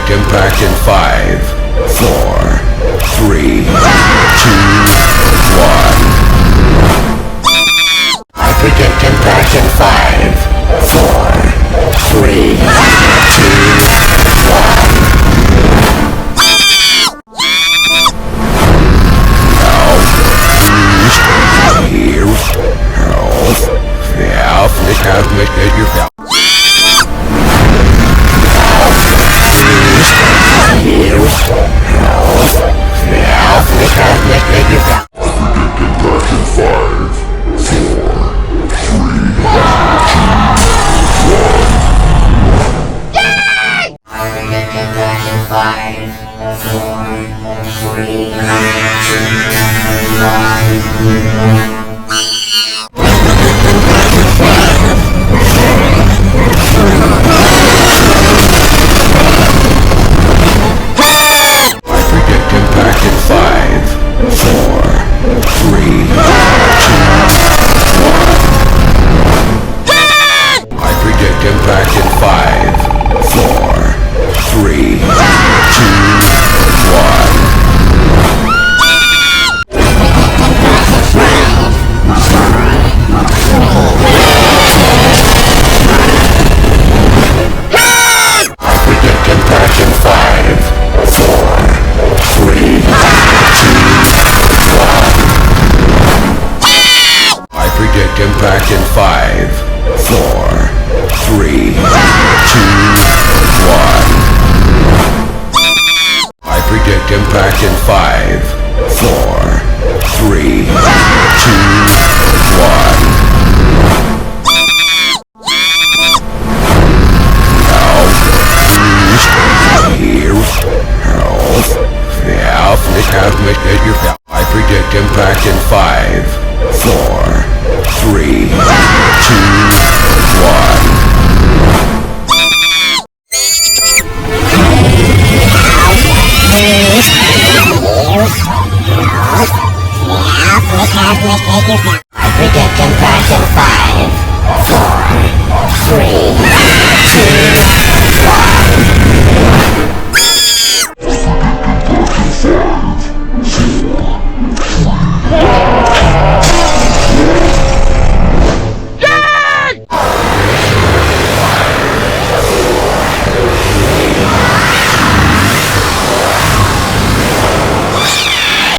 predict impact in 5, 4, 3, 2, 1. I predict impact in 5, 4, 3, 2, 1. Here's health. Yeah, it has made yourself. Here's health. Yeah, it has made yourself. I predict impact in 5, 4, 3, 2, 1. Impact in 5, 4, 3, 2, 1. I predict impact in 5, 4, 3, 2, 1. I predict impact in 5, 4, 3, 2, 1. I predict impact in 5, 4, 3, 2, 1. Here's health. Yeah, it has made yourself. I predict impact in 5,